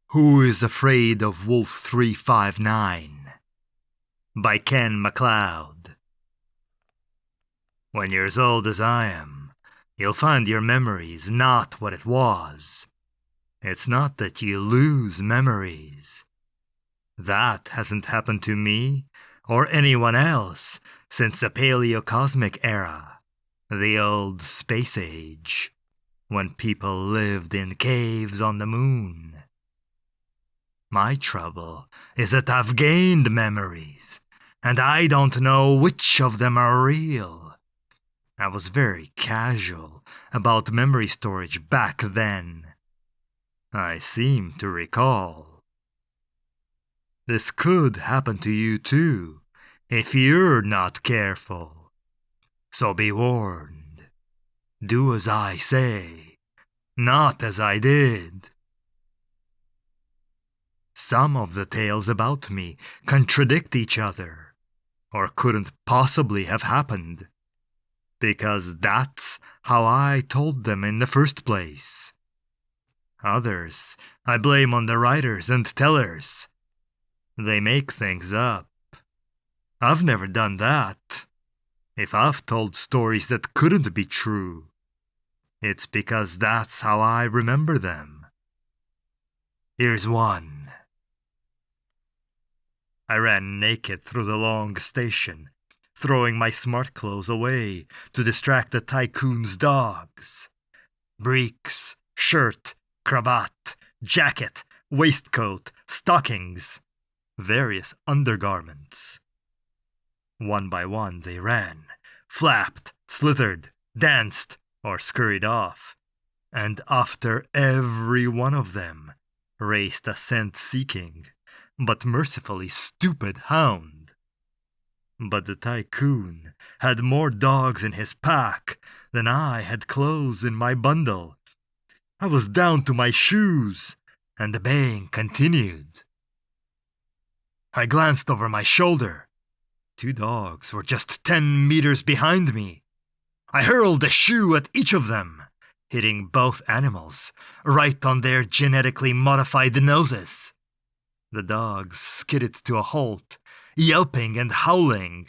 Who is Afraid of Wolf 359? By Ken MacLeod. When you're as old as I am, you'll find your memories not what it was. It's not that you lose memories. That hasn't happened to me or anyone else since the Paleocosmic era, the old space age, when people lived in caves on the moon. My trouble is that I've gained memories, and I don't know which of them are real. I was very casual about memory storage back then. I seem to recall. This could happen to you too, if you're not careful. So be warned. Do as I say, not as I did. Some of the tales about me contradict each other, or couldn't possibly have happened, because that's how I told them in the first place. Others I blame on the writers and tellers. They make things up. I've never done that. If I've told stories that couldn't be true, it's because that's how I remember them. Here's one. I ran naked through the long station, throwing my smart clothes away to distract the tycoon's dogs. Breeks, shirt, cravat, jacket, waistcoat, stockings, various undergarments. One by one they ran, flapped, slithered, danced, or scurried off, and after every one of them raced a scent-seeking, but mercifully stupid hound. But the tycoon had more dogs in his pack than I had clothes in my bundle. I was down to my shoes, and the baying continued. I glanced over my shoulder. 2 dogs were just 10 meters behind me. I hurled a shoe at each of them, hitting both animals right on their genetically modified noses. The dogs skidded to a halt, yelping and howling.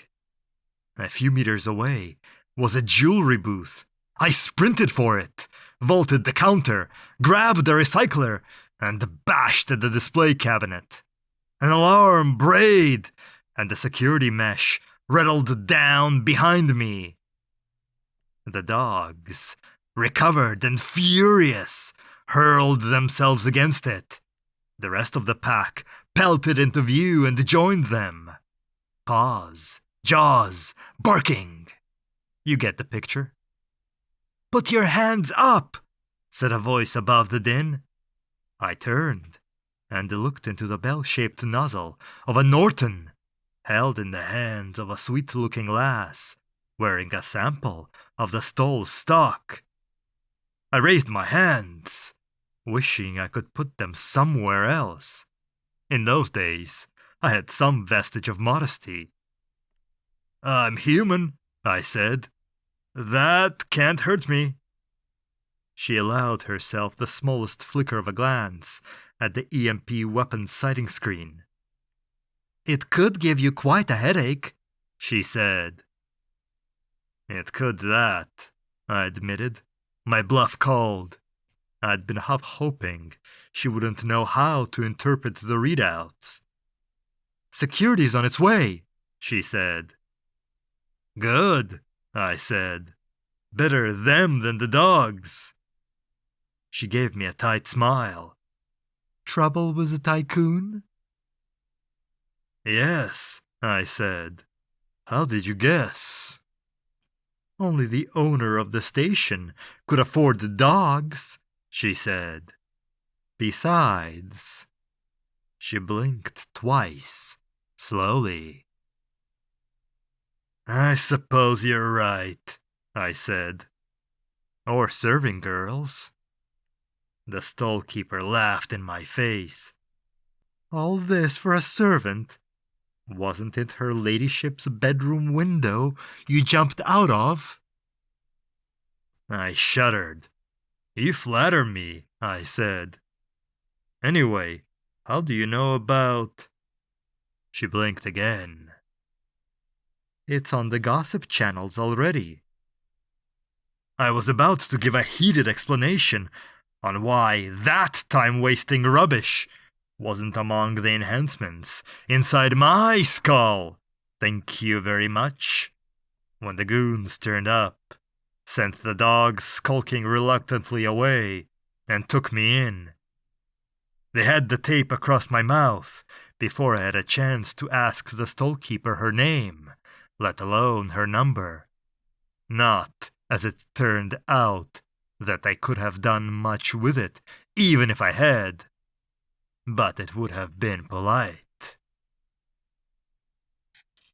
A few meters away was a jewelry booth. I sprinted for it, vaulted the counter, grabbed the recycler, and bashed at the display cabinet. An alarm brayed, and the security mesh rattled down behind me. The dogs, recovered and furious, hurled themselves against it. The rest of the pack pelted into view and joined them. Paws, jaws, barking. You get the picture. "Put your hands up," said a voice above the din. I turned and looked into the bell-shaped nozzle of a Norton, held in the hands of a sweet-looking lass, wearing a sample of the stole stock. I raised my hands, wishing I could put them somewhere else. In those days, I had some vestige of modesty. "I'm human," I said. "That can't hurt me." She allowed herself the smallest flicker of a glance at the EMP weapons sighting screen. "It could give you quite a headache," she said. "It could that," I admitted, my bluff called. I'd been half hoping she wouldn't know how to interpret the readouts. "Security's on its way," she said. "Good," I said. "Better them than the dogs." She gave me a tight smile. "Trouble with the tycoon?" "Yes," I said. "How did you guess?" "Only the owner of the station could afford the dogs," she said. "Besides," she blinked twice, slowly. "I suppose you're right," I said. "Or serving girls." The stall-keeper laughed in my face. "All this for a servant? Wasn't it her ladyship's bedroom window you jumped out of?" I shuddered. "You flatter me," I said. "Anyway, How do you know about... She blinked again. It's on the gossip channels already. I was about to give a heated explanation on why that time-wasting rubbish wasn't among the enhancements inside my skull. Thank you very much. When the goons turned up, sent the dogs skulking reluctantly away, and took me in. They had the tape across my mouth before I had a chance to ask the storekeeper her name, let alone her number. Not, as it turned out, that I could have done much with it, even if I had. But it would have been polite.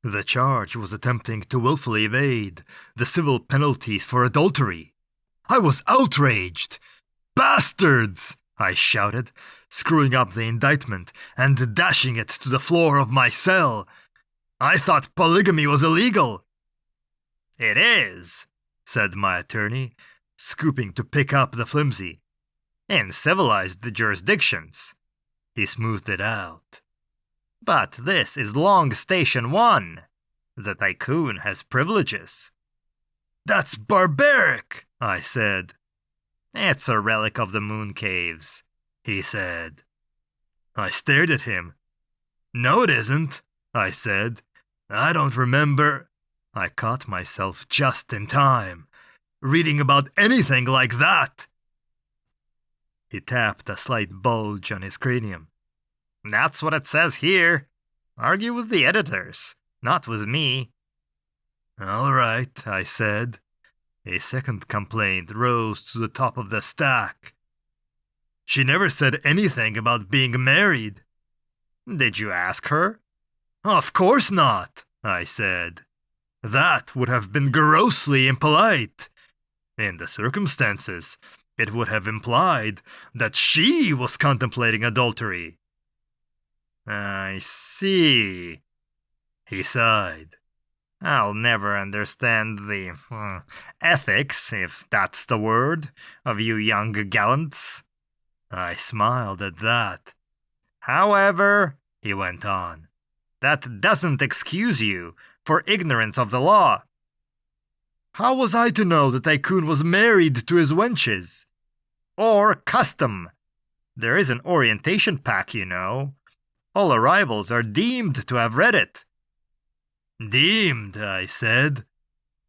The charge was attempting to willfully evade the civil penalties for adultery. I was outraged. Bastards! I shouted, screwing up the indictment and dashing it to the floor of my cell. I thought polygamy was illegal. It is, said my attorney, scooping to pick up the flimsy. In civilized jurisdictions. He smoothed it out. But this is Long Station 1. The tycoon has privileges. That's barbaric, I said. It's a relic of the moon caves, he said. I stared at him. No, it isn't, I said. I don't remember. I caught myself just in time, reading about anything like that. He tapped a slight bulge on his cranium. That's what it says here. Argue with the editors, not with me. All right, I said. A second complaint rose to the top of the stack. She never said anything about being married. Did you ask her? Of course not, I said. That would have been grossly impolite. In the circumstances, it would have implied that she was contemplating adultery. I see, he sighed. I'll never understand the ethics, if that's the word, of you young gallants. I smiled at that. However, he went on, that doesn't excuse you for ignorance of the law. How was I to know the tycoon was married to his wenches? Or custom. There is an orientation pack, you know. All arrivals are deemed to have read it. Deemed, I said.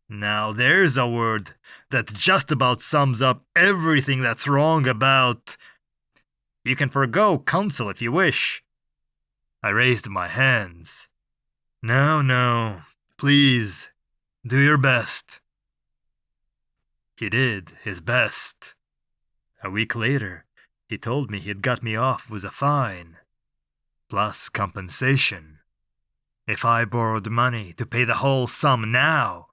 Now there's a word that just about sums up everything that's wrong about... You can forgo counsel if you wish. I raised my hands. No, please, do your best. He did his best. A week later, he told me he'd got me off with a fine, plus compensation. If I borrowed money to pay the whole sum now,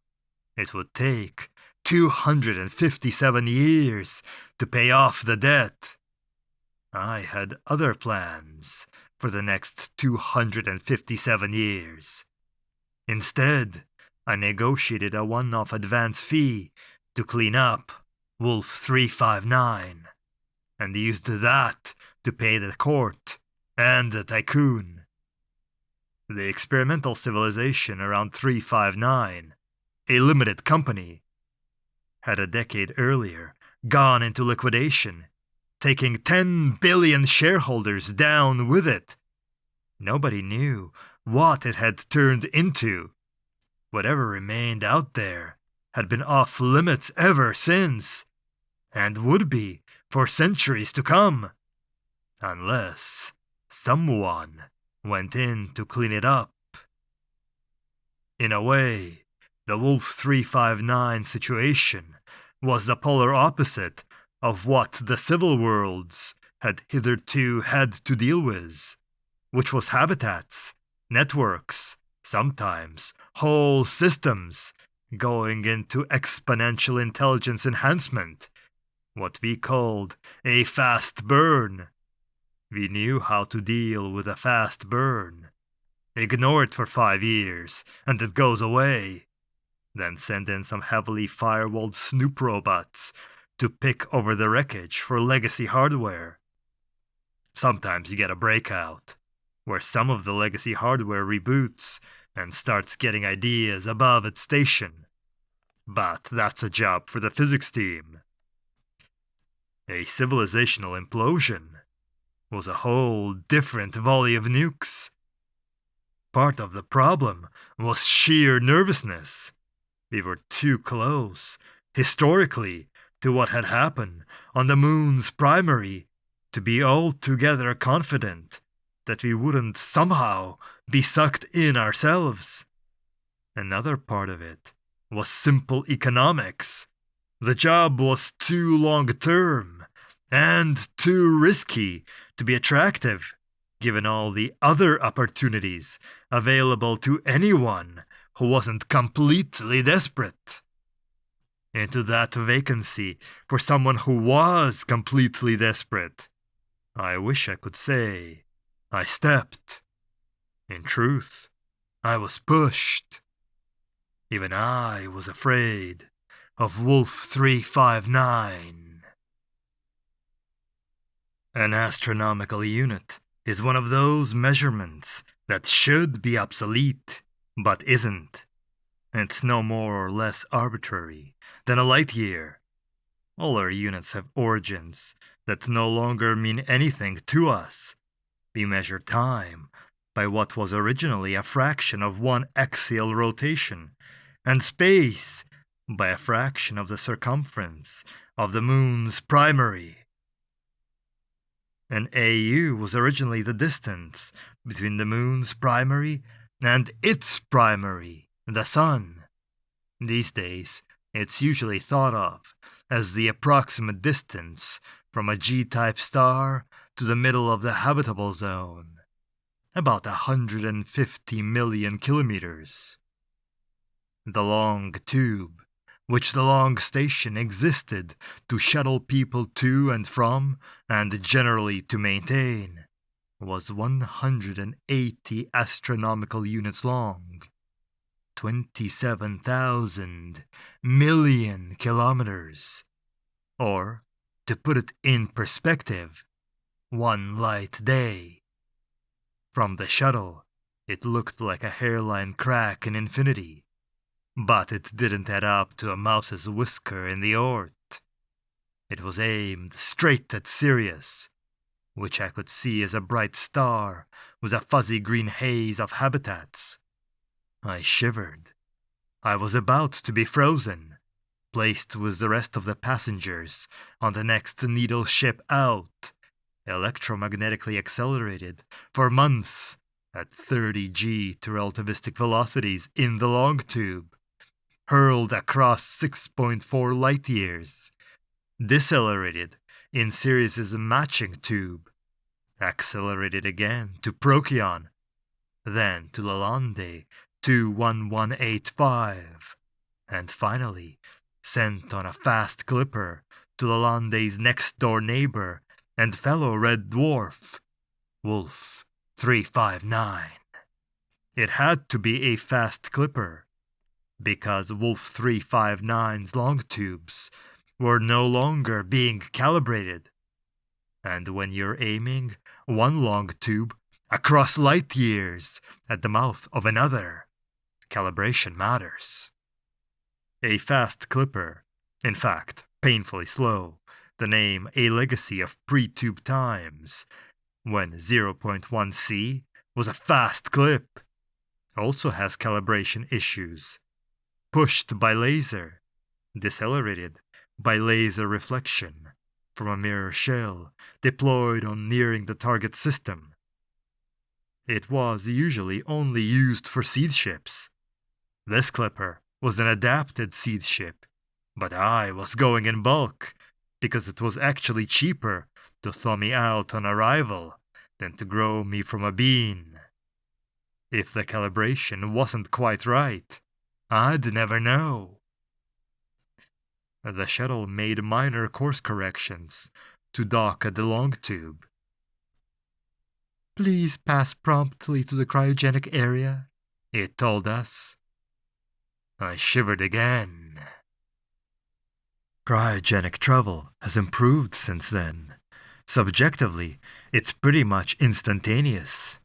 it would take 257 years to pay off the debt. I had other plans for the next 257 years. Instead, I negotiated a one-off advance fee to clean up Wolf 359, and used that to pay the court and the tycoon. The experimental civilization around 359, a limited company, had a decade earlier gone into liquidation, taking 10 billion shareholders down with it. Nobody knew what it had turned into. Whatever remained out there had been off limits ever since, and would be for centuries to come, unless someone went in to clean it up. In a way, the Wolf 359 situation was the polar opposite of what the civil worlds had hitherto had to deal with, which was habitats, networks, sometimes whole systems, going into exponential intelligence enhancement, what we called a fast burn. We knew how to deal with a fast burn. Ignore it for 5 years, and it goes away. Then send in some heavily firewalled snoop robots to pick over the wreckage for legacy hardware. sometimes you get a breakout, where some of the legacy hardware reboots and starts getting ideas above its station. But that's a job for the physics team. A civilizational implosion was a whole different volley of nukes. Part of the problem was sheer nervousness. We were too close, historically, to what had happened on the moon's primary to be altogether confident that we wouldn't somehow be sucked in ourselves. Another part of it was simple economics. The job was too long-term and too risky to be attractive, given all the other opportunities available to anyone who wasn't completely desperate. Into that vacancy for someone who was completely desperate, I wish I could say I stepped. In truth, I was pushed. Even I was afraid of Wolf 359. An astronomical unit is one of those measurements that should be obsolete, but isn't. It's no more or less arbitrary than a light year. All our units have origins that no longer mean anything to us. We measure time by what was originally a fraction of one axial rotation, and space by a fraction of the circumference of the moon's primary. An AU was originally the distance between the moon's primary and its primary, the sun. These days, it's usually thought of as the approximate distance from a G-type star to the middle of the habitable zone, about 150 million kilometers. The long tube, which the long station existed to shuttle people to and from, and generally to maintain, was 180 astronomical units long, 27,000 million kilometers. Or, to put it in perspective, one light day. From the shuttle, it looked like a hairline crack in infinity, but it didn't add up to a mouse's whisker in the Oort. It was aimed straight at Sirius, which I could see as a bright star with a fuzzy green haze of habitats. I shivered. I was about to be frozen, placed with the rest of the passengers on the next needle ship out, electromagnetically accelerated for months at 30 G to relativistic velocities in the long tube, hurled across 6.4 light years, decelerated in Sirius's matching tube, accelerated again to Procyon, then to Lalande 21185, and finally sent on a fast clipper to Lalande's next-door neighbor and fellow red dwarf, Wolf 359. It had to be a fast clipper, because Wolf 359's long tubes were no longer being calibrated. And when you're aiming one long tube across light years at the mouth of another, calibration matters. A fast clipper, in fact, painfully slow, the name a legacy of pre-tube times, when 0.1 C was a fast clip, also has calibration issues. Pushed by laser, decelerated by laser reflection from a mirror shell deployed on nearing the target system. It was usually only used for seed ships. This clipper was an adapted seed ship, but I was going in bulk because it was actually cheaper to thaw me out on arrival than to grow me from a bean. If the calibration wasn't quite right, I'd never know. The shuttle made minor course corrections to dock at the long tube. "Please pass promptly to the cryogenic area," it told us. I shivered again. Cryogenic travel has improved since then, Subjectively, it's pretty much instantaneous.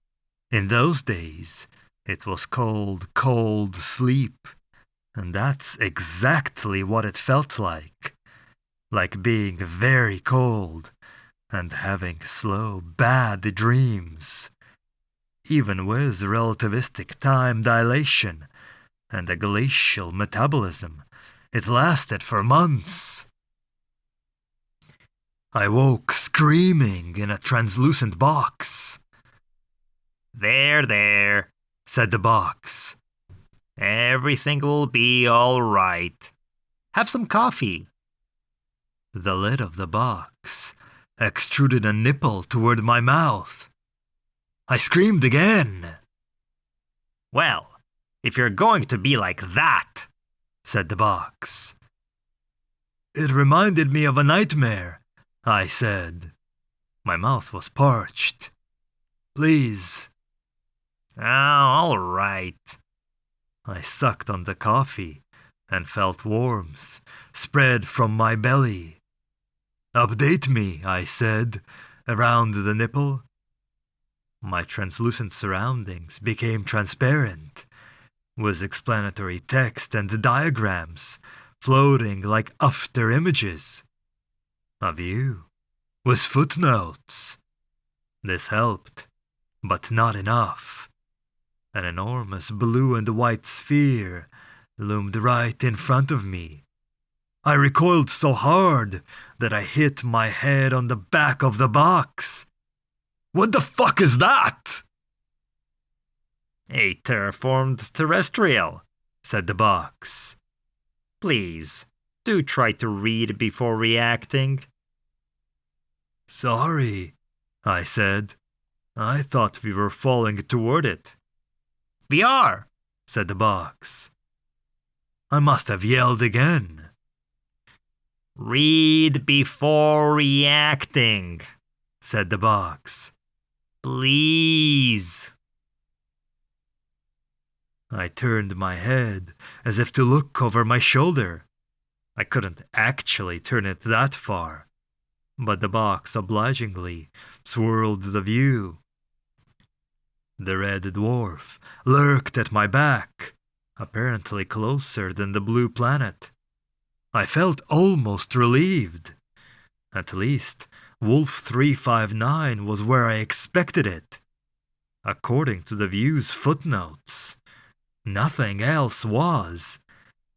In those days, it was cold, cold sleep. And that's exactly what it felt like being very cold and having slow, bad dreams. Even with relativistic time dilation and a glacial metabolism, it lasted for months. I woke screaming in a translucent box. There, said the box. Everything will be all right. Have some coffee. The lid of the box extruded a nipple toward my mouth. I screamed again. Well, if you're going to be like that, said the box. It reminded me of a nightmare, I said. My mouth was parched. Please. Oh, all right. I sucked on the coffee and felt warmth spread from my belly. Update me, I said, around the nipple. My translucent surroundings became transparent, with explanatory text and diagrams floating like after images. A view, with footnotes. This helped, but not enough. An enormous blue and white sphere loomed right in front of me. I recoiled so hard that I hit my head on the back of the box. What the fuck is that? A terraformed terrestrial, said the box. Please, do try to read before reacting. Sorry, I said. I thought we were falling toward it. We are, said the box. I must have yelled again. Read before reacting, said the box. Please. I turned my head as if to look over my shoulder. I couldn't actually turn it that far, but the box obligingly swirled the view. The red dwarf lurked at my back, apparently closer than the blue planet. I felt almost relieved. At least, Wolf 359 was where I expected it. According to the view's footnotes, nothing else was,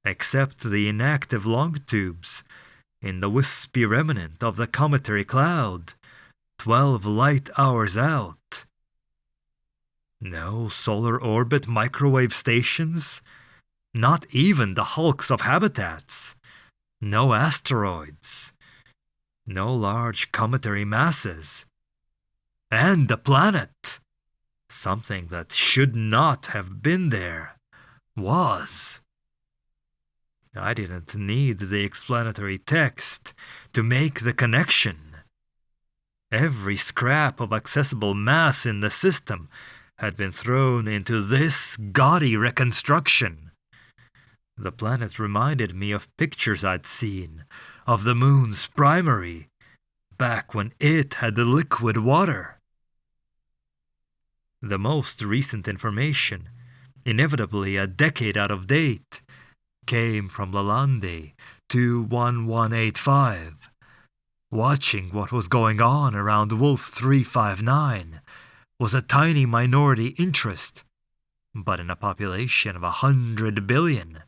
except the inactive long tubes in the wispy remnant of the cometary cloud, 12 light hours out. No solar orbit microwave stations, not even the hulks of habitats. No asteroids, no large cometary masses, and a planet, something that should not have been there, was. I didn't need the explanatory text to make the connection. Every scrap of accessible mass in the system had been thrown into this gaudy reconstruction. The planet reminded me of pictures I'd seen of the moon's primary, back when it had liquid water. The most recent information, inevitably a decade out of date, came from Lalande 21185. Watching what was going on around Wolf 359 was a tiny minority interest, but in a population of 100 billion,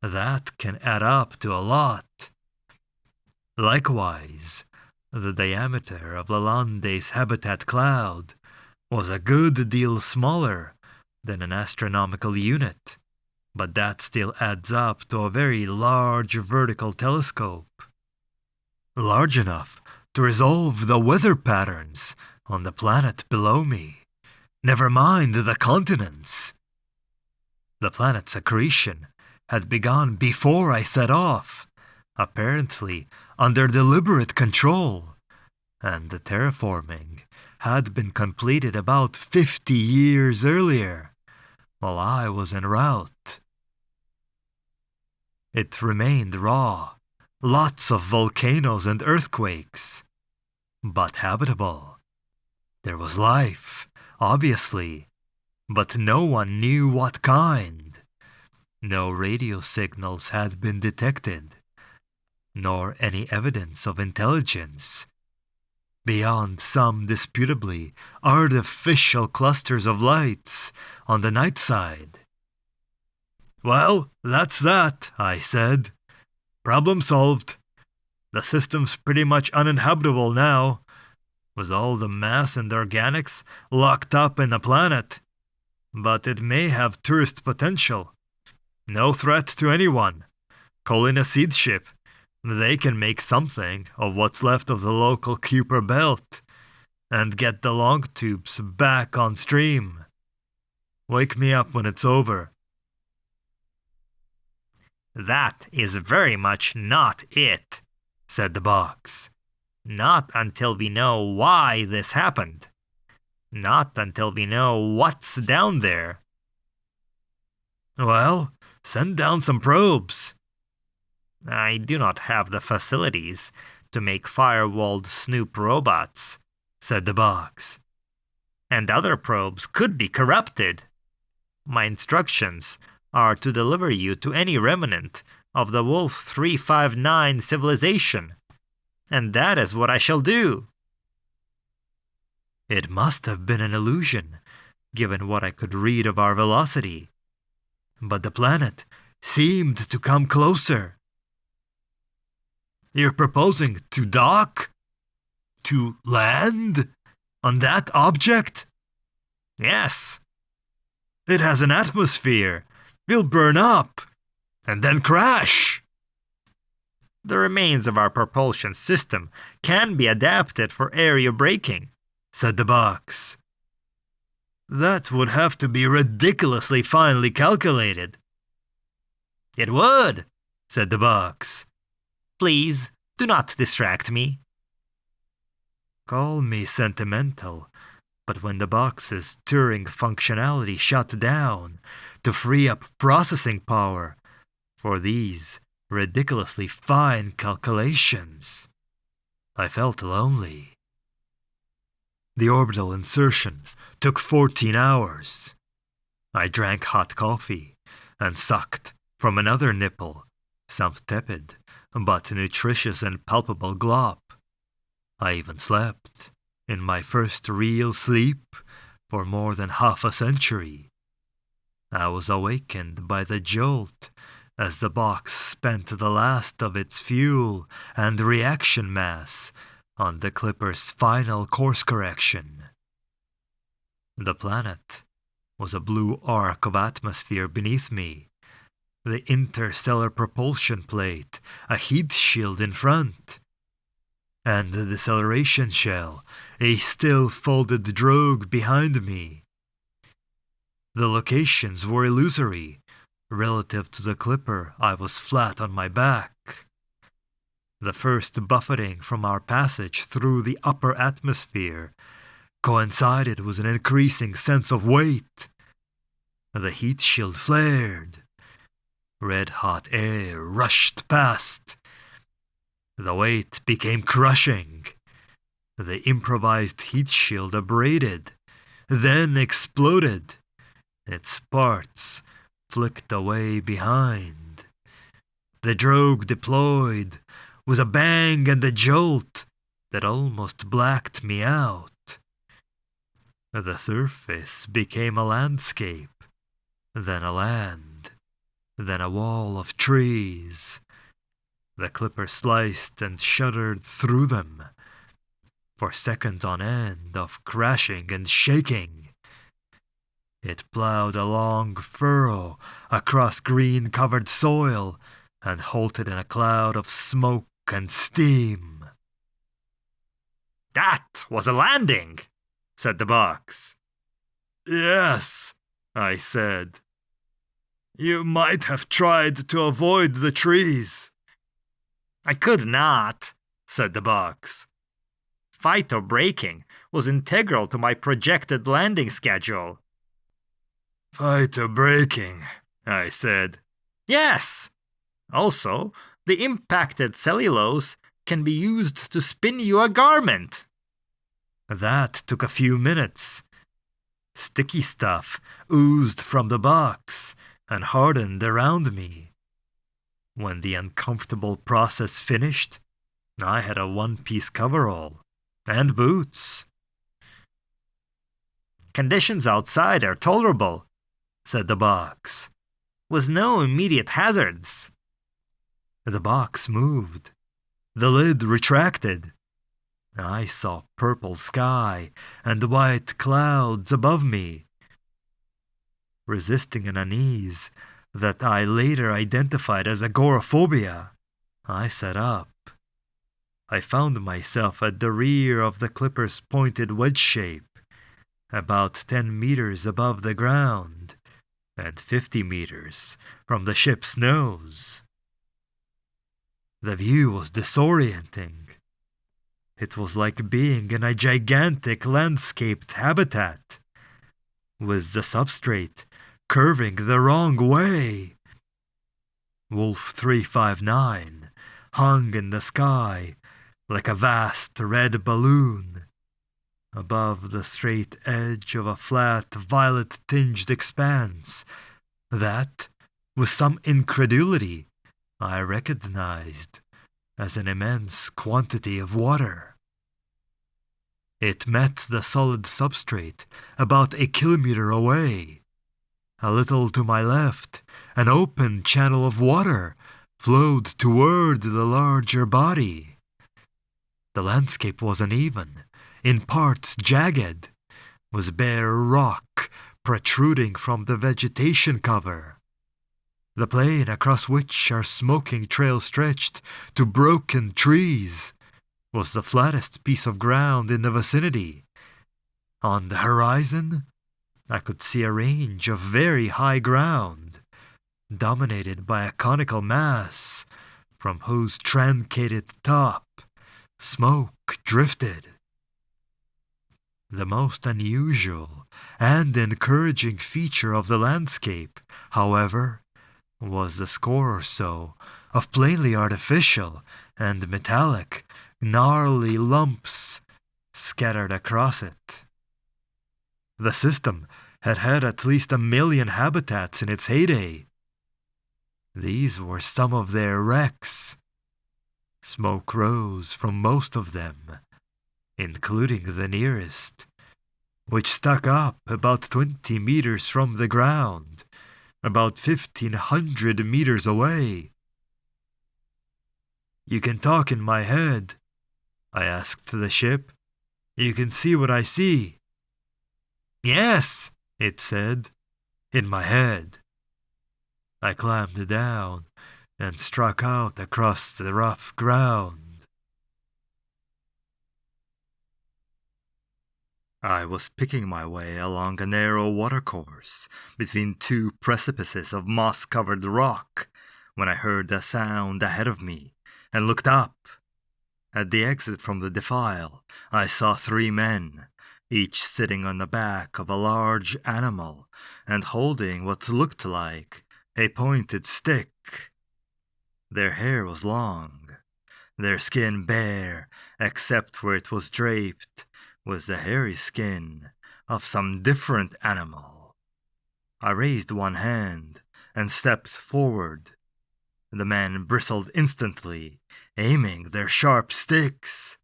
that can add up to a lot. Likewise, the diameter of Lalande's habitat cloud was a good deal smaller than an astronomical unit, but that still adds up to a very large vertical telescope. Large enough to resolve the weather patterns on the planet below me, never mind the continents. The planet's accretion had begun before I set off, apparently under deliberate control, and the terraforming had been completed about 50 years earlier, while I was en route. It remained raw, lots of volcanoes and earthquakes. but habitable. There was life, obviously, but no one knew what kind. No radio signals had been detected, nor any evidence of intelligence, beyond some disputably artificial clusters of lights on the night side. "Well, that's that," I said. "Problem solved. The system's pretty much uninhabitable now, with all the mass and organics locked up in the planet. But it may have tourist potential. No threat to anyone. Call in a seed ship. They can make something of what's left of the local Kuiper belt and get the long tubes back on stream. Wake me up when it's over." "That is very much not it," said the box. "Not until we know why this happened. Not until we know what's down there." "Well, send down some probes." "I do not have the facilities to make firewalled snoop robots," said the box. "And other probes could be corrupted. My instructions are to deliver you to any remnant of the Wolf 359 civilization, and that is what I shall do." It must have been an illusion, given what I could read of our velocity. But the planet seemed to come closer. "You're proposing to dock? To land? On that object?" "Yes." "It has an atmosphere. We'll burn up. And then crash." "The remains of our propulsion system can be adapted for area braking," said the box. "That would have to be ridiculously finely calculated." "It would," said the box. "Please, do not distract me." Call me sentimental, but when the box's Turing functionality shut down to free up processing power for these ridiculously fine calculations, I felt lonely. The orbital insertion took 14 hours. I drank hot coffee and sucked from another nipple some tepid but nutritious and palpable glop. I even slept, in my first real sleep for more than half a century. I was awakened by the jolt as the box spent the last of its fuel and reaction mass on the Clipper's final course correction. The planet was a blue arc of atmosphere beneath me, the interstellar propulsion plate a heat shield in front, and the deceleration shell a still folded drogue behind me. The locations were illusory. Relative to the Clipper, I was flat on my back. The first buffeting from our passage through the upper atmosphere coincided with an increasing sense of weight. The heat shield flared. Red-hot air rushed past. The weight became crushing. The improvised heat shield abraded, then exploded. Its parts flicked away behind. The drogue deployed with a bang and a jolt that almost blacked me out. The surface became a landscape, then a land, then a wall of trees. The Clipper sliced and shuddered through them, for seconds on end of crashing and shaking. It plowed a long furrow across green-covered soil and halted in a cloud of smoke and steam. "That was a landing," said the box. "Yes," I said. "You might have tried to avoid the trees." "I could not," said the box. "Phyto-braking was integral to my projected landing schedule." "Phyto-braking," I said. "Yes. Also, the impacted cellulose can be used to spin you a garment." That took a few minutes. Sticky stuff oozed from the box and hardened around me. When the uncomfortable process finished, I had a one-piece coverall and boots. "Conditions outside are tolerable," said the box, "with no immediate hazards." The box moved. The lid retracted. I saw purple sky and white clouds above me. Resisting an unease that I later identified as agoraphobia, I sat up. I found myself at the rear of the clipper's pointed wedge shape, about 10 meters above the ground and 50 meters from the ship's nose. The view was disorienting. It was like being in a gigantic landscaped habitat, with the substrate curving the wrong way. Wolf 359 hung in the sky like a vast red balloon, above the straight edge of a flat violet-tinged expanse that, with some incredulity, I recognized as an immense quantity of water. It met the solid substrate about a kilometer away. A little to my left, an open channel of water flowed toward the larger body. The landscape was uneven, in parts jagged, with bare rock protruding from the vegetation cover. The plain across which our smoking trail stretched to broken trees was the flattest piece of ground in the vicinity. On the horizon, I could see a range of very high ground, dominated by a conical mass from whose truncated top smoke drifted. The most unusual and encouraging feature of the landscape, however, was the score or so of plainly artificial and metallic, gnarly lumps scattered across it. The system had had at least 1 million habitats in its heyday. These were some of their wrecks. Smoke rose from most of them, including the nearest, which stuck up about 20 meters from the ground, about 1,500 meters away. "You can talk in my head?" I asked the ship. "You can see what I see?" "Yes," it said, "in my head." I climbed down and struck out across the rough ground. I was picking my way along a narrow watercourse between 2 precipices of moss-covered rock when I heard a sound ahead of me and looked up. At the exit from the defile, I saw 3 men, each sitting on the back of a large animal and holding what looked like a pointed stick. Their hair was long, their skin bare except where it was draped with the hairy skin of some different animal. I raised one hand and stepped forward. The men bristled instantly, aiming their sharp sticks.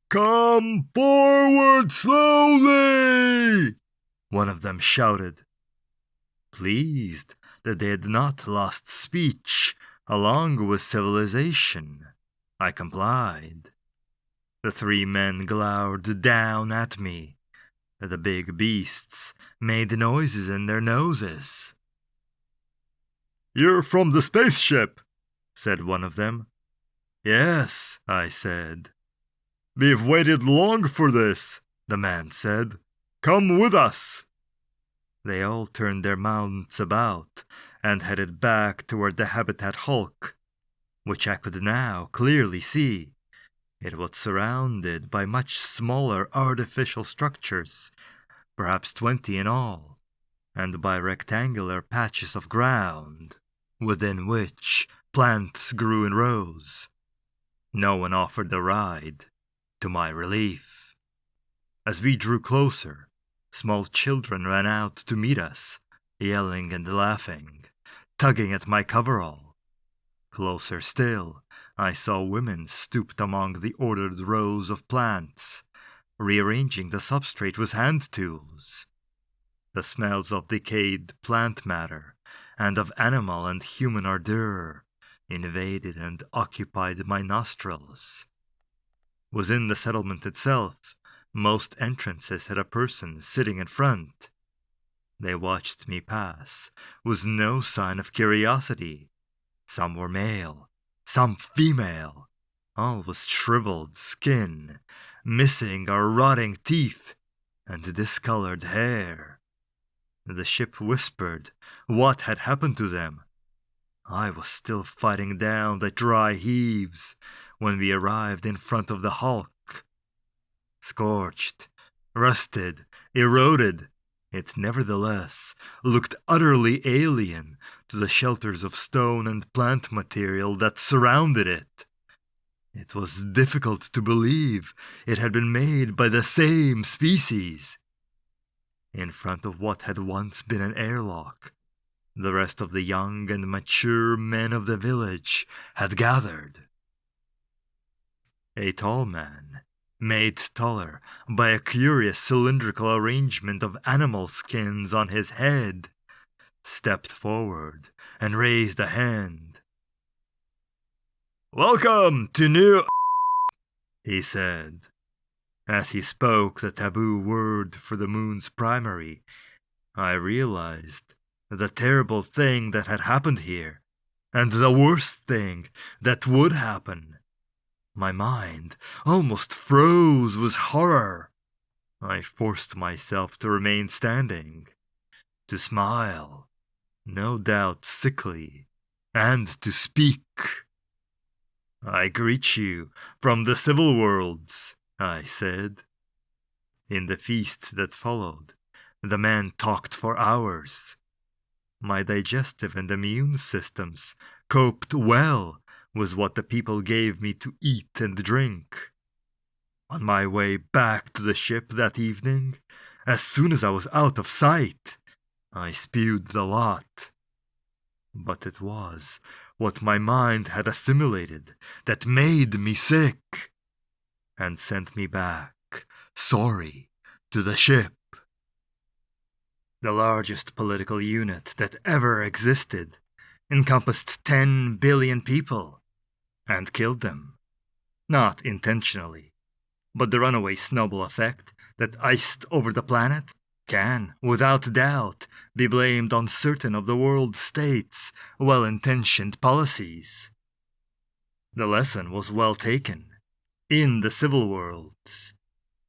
"Come forward slowly!" one of them shouted. Pleased that they had not lost speech along with civilization, I complied. The 3 men glowered down at me. The big beasts made noises in their noses. "You're from the spaceship," said one of them. "Yes," I said. "We've waited long for this," the man said. "Come with us." They all turned their mounts about and headed back toward the habitat hulk, which I could now clearly see. It was surrounded by much smaller artificial structures, perhaps 20 in all, and by rectangular patches of ground, within which plants grew in rows. No one offered a ride. to my relief. As we drew closer, small children ran out to meet us, yelling and laughing, tugging at my coverall. Closer still, I saw women stooped among the ordered rows of plants, rearranging the substrate with hand tools. The smells of decayed plant matter and of animal and human ardor invaded and occupied my nostrils. Within the settlement itself, most entrances had a person sitting in front. They watched me pass, with no sign of curiosity. Some were male, some female, all with shriveled skin, missing or rotting teeth, and discolored hair. The ship whispered what had happened to them. I was still fighting down the dry heaves when we arrived in front of the hulk. Scorched, rusted, eroded, it nevertheless looked utterly alien to the shelters of stone and plant material that surrounded it. It was difficult to believe it had been made by the same species. In front of what had once been an airlock, the rest of the young and mature men of the village had gathered. A tall man, made taller by a curious cylindrical arrangement of animal skins on his head, stepped forward and raised a hand. "Welcome to New," he said. As he spoke the taboo word for the moon's primary, I realized the terrible thing that had happened here, and the worst thing that would happen. My mind almost froze with horror. I forced myself to remain standing, to smile, no doubt sickly, and to speak. "I greet you from the civil worlds," I said. In the feast that followed, the man talked for hours. My digestive and immune systems coped well with what the people gave me to eat and drink. On my way back to the ship that evening, as soon as I was out of sight, I spewed the lot. But it was what my mind had assimilated that made me sick, and sent me back, sorry, to the ship. The largest political unit that ever existed encompassed 10 billion people, and killed them. Not intentionally, but the runaway snowball effect that iced over the planet can, without doubt, be blamed on certain of the world states' well-intentioned policies. The lesson was well taken. In the civil worlds,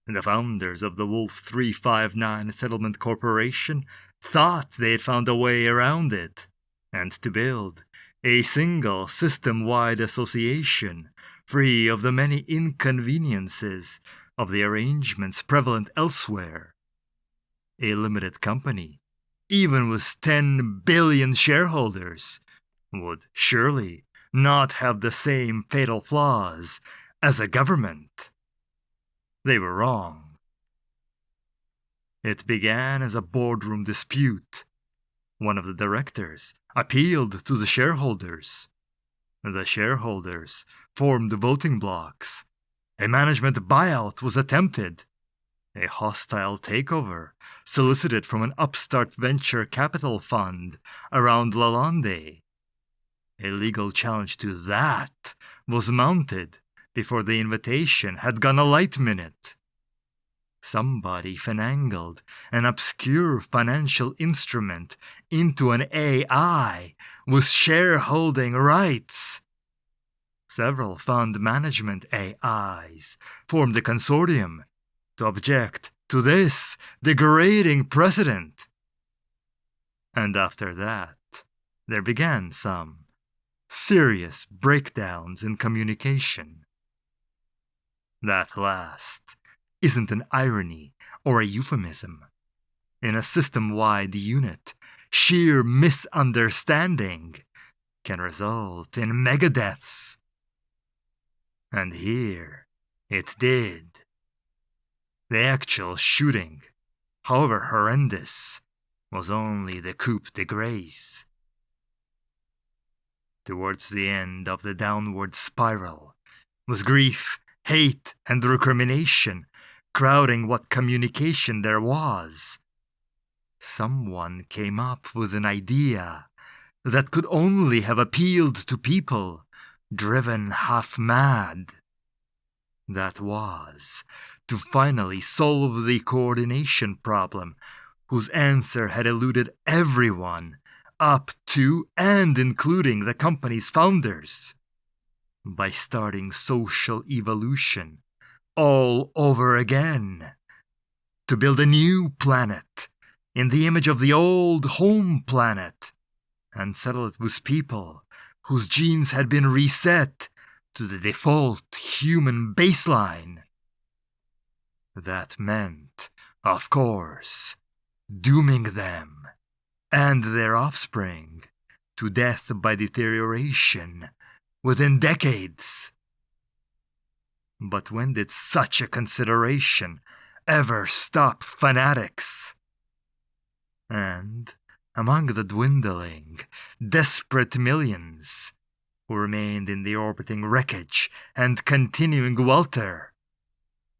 the founders of the Wolf 359 Settlement Corporation thought they had found a way around it, and to build a single system-wide association free of the many inconveniences of the arrangements prevalent elsewhere. A limited company, even with 10 billion shareholders, would surely not have the same fatal flaws as a government. They were wrong. It began as a boardroom dispute. One of the directors appealed to the shareholders. The shareholders formed voting blocks. A management buyout was attempted. A hostile takeover solicited from an upstart venture capital fund around Lalonde. A legal challenge to that was mounted before the invitation had gone a light minute. Somebody finagled an obscure financial instrument into an AI with shareholding rights. Several fund management AIs formed a consortium to object to this degrading precedent. And after that, there began some serious breakdowns in communication. That last isn't an irony or a euphemism. In a system-wide unit, sheer misunderstanding can result in megadeaths. And here, It did. The actual shooting, however horrendous, was only the coup de grace. Towards the end of the downward spiral was grief, hate, and recrimination crowding what communication there was. Someone came up with an idea that could only have appealed to people driven half mad. That was to finally solve the coordination problem, whose answer had eluded everyone, up to and including the company's founders, by starting social evolution all over again, to build a new planet in the image of the old home planet, and settle it with people whose genes had been reset to the default human baseline. That meant, of course, dooming them and their offspring to death by deterioration within decades. But when did such a consideration ever stop fanatics? And among the dwindling, desperate millions who remained in the orbiting wreckage and continuing welter,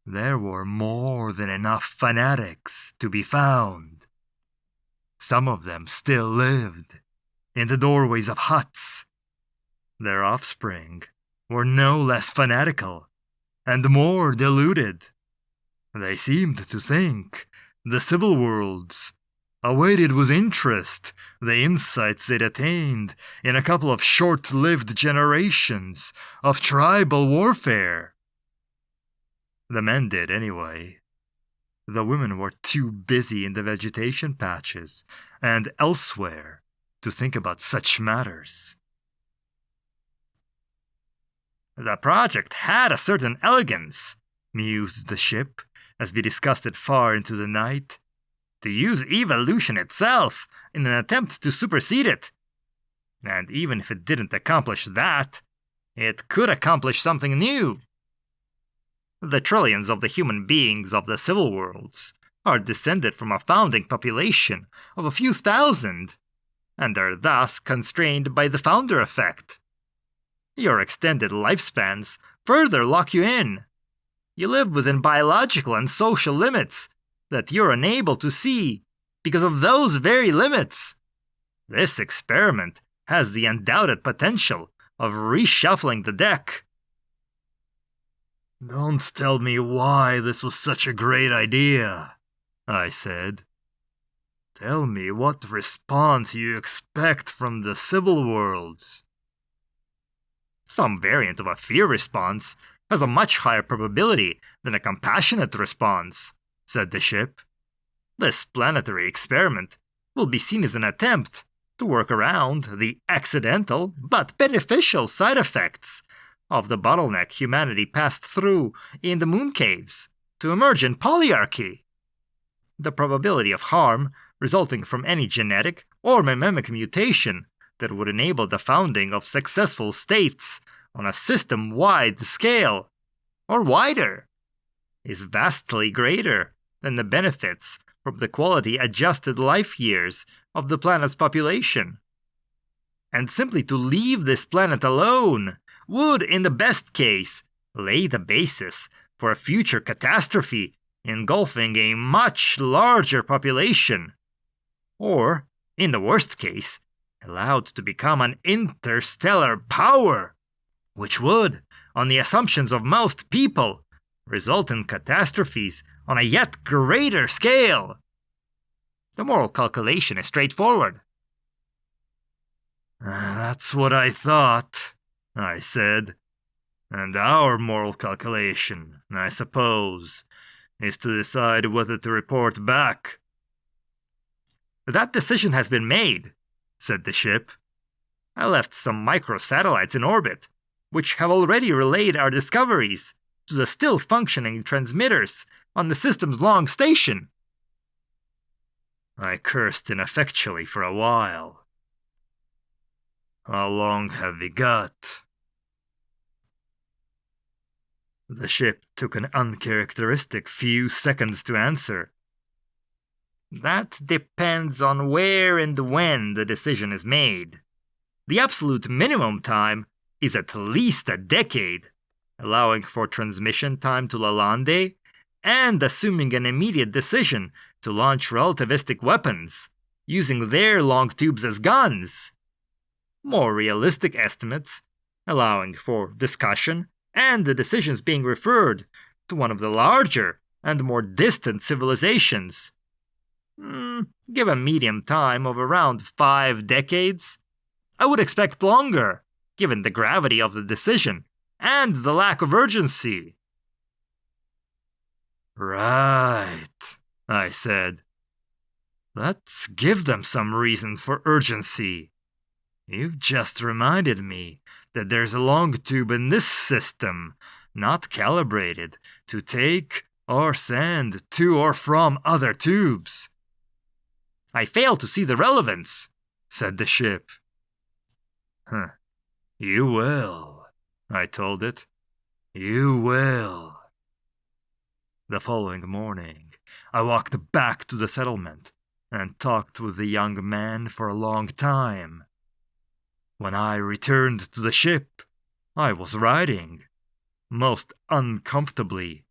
there were more than enough fanatics to be found. Some of them still lived in the doorways of huts. Their offspring were no less fanatical and more deluded. They seemed to think the civil worlds awaited with interest the insights they'd attained in a couple of short-lived generations of tribal warfare. The men did anyway. The women were too busy in the vegetation patches and elsewhere to think about such matters. The project had a certain elegance, mused the ship, as we discussed it far into the night. To use evolution itself in an attempt to supersede it. And even if it didn't accomplish that, it could accomplish something new. The trillions of the human beings of the civil worlds are descended from a founding population of a few thousand, and are thus constrained by the founder effect. Your extended lifespans further lock you in. You live within biological and social limits that you're unable to see because of those very limits. This experiment has the undoubted potential of reshuffling the deck. Don't tell me why this was such a great idea, I said. Tell me what response you expect from the civil worlds. Some variant of a fear response has a much higher probability than a compassionate response, said the ship. This planetary experiment will be seen as an attempt to work around the accidental but beneficial side effects of the bottleneck humanity passed through in the moon caves to emerge in polyarchy. The probability of harm resulting from any genetic or mnemonic mutation that would enable the founding of successful states on a system-wide scale, or wider, is vastly greater than the benefits from the quality-adjusted life years of the planet's population. And simply to leave this planet alone would, in the best case, lay the basis for a future catastrophe engulfing a much larger population, or, in the worst case, allowed to become an interstellar power, which would, on the assumptions of most people, result in catastrophes on a yet greater scale. The moral calculation is straightforward. That's what I thought, I said. And our moral calculation, I suppose, is to decide whether to report back. That decision has been made, said the ship. I left some microsatellites in orbit, which have already relayed our discoveries to the still functioning transmitters on the system's long station. I cursed ineffectually for a while. How long have we got? The ship took an uncharacteristic few seconds to answer. That depends on where and when the decision is made. The absolute minimum time is at least a decade, allowing for transmission time to Lalande and assuming an immediate decision to launch relativistic weapons, using their long tubes as guns. More realistic estimates, allowing for discussion and the decisions being referred to one of the larger and more distant civilizations. Give a medium time of around 5 decades. I would expect longer, given the gravity of the decision and the lack of urgency. Right, I said. Let's give them some reason for urgency. You've just reminded me that there's a long tube in this system, not calibrated to take or send to or from other tubes. I fail to see the relevance, said the ship. You will, I told it. You will. The following morning, I walked back to the settlement and talked with the young man for a long time. When I returned to the ship, I was riding, most uncomfortably,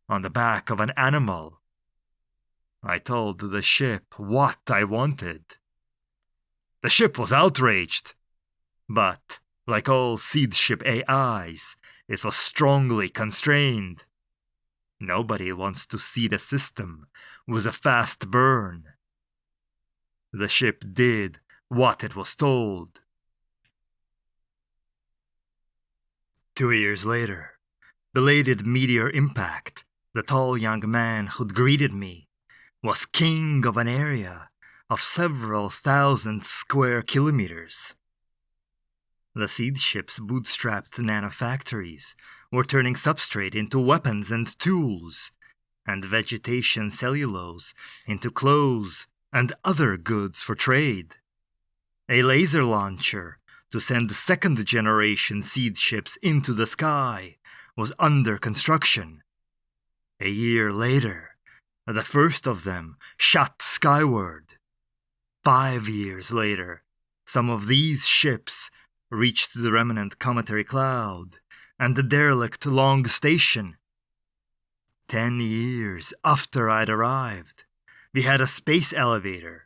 on the back of an animal. I told the ship what I wanted. The ship was outraged, but, like all seed ship AIs, it was strongly constrained. Nobody wants to seed a system with a fast burn. The ship did what it was told. 2 years later, belated meteor impact, the tall young man who'd greeted me, was king of an area of several thousand square kilometers. The seed ship's bootstrapped nanofactories were turning substrate into weapons and tools, and vegetation cellulose into clothes and other goods for trade. A laser launcher to send second-generation seed ships into the sky was under construction. A year later, the first of them shot skyward. 5 years later, some of these ships reached the remnant cometary cloud and the derelict Long Station. 10 years after I'd arrived, we had a space elevator.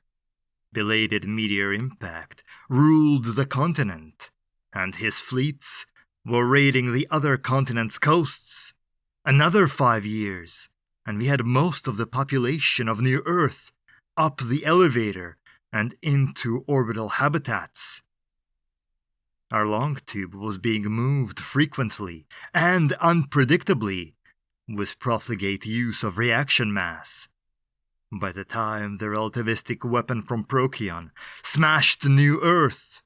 Belated meteor impact ruled the continent, and his fleets were raiding the other continents' coasts. Another 5 years, and we had most of the population of New Earth up the elevator and into orbital habitats. Our long tube was being moved frequently and unpredictably, with profligate use of reaction mass. By the time the relativistic weapon from Procyon smashed New Earth,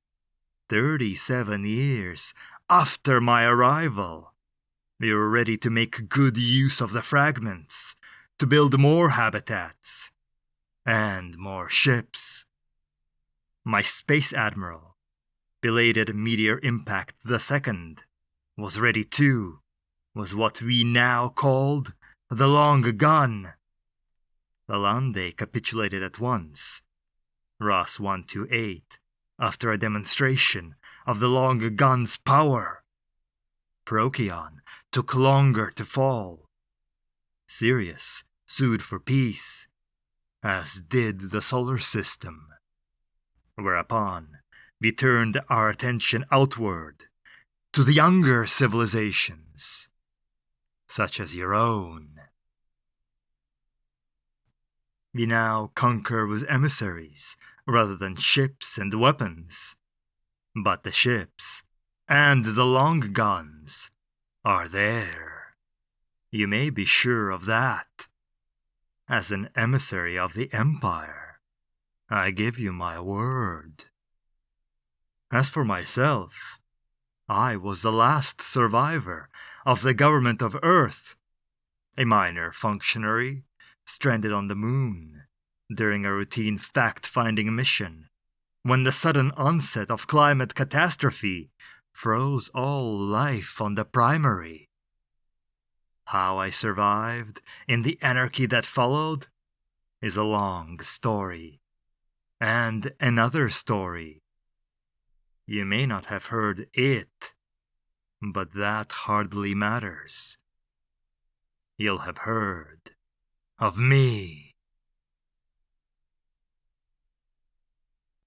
37 years after my arrival, we were ready to make good use of the fragments to build more habitats and more ships. My space admiral, belated meteor impact II, was ready too, was what we now called the Long Gun. Lalande capitulated at once. Ross 128, after a demonstration of the Long Gun's power. Procyon took longer to fall. Sirius sued for peace, as did the solar system. Whereupon, we turned our attention outward, to the younger civilizations, such as your own. We now conquer with emissaries, rather than ships and weapons. But the ships, and the long guns, are there. You may be sure of that. As an emissary of the Empire, I give you my word. As for myself, I was the last survivor of the government of Earth, a minor functionary stranded on the moon during a routine fact-finding mission when the sudden onset of climate catastrophe froze all life on the primary. How I survived in the anarchy that followed is a long story. And another story. You may not have heard it, but that hardly matters. You'll have heard of me.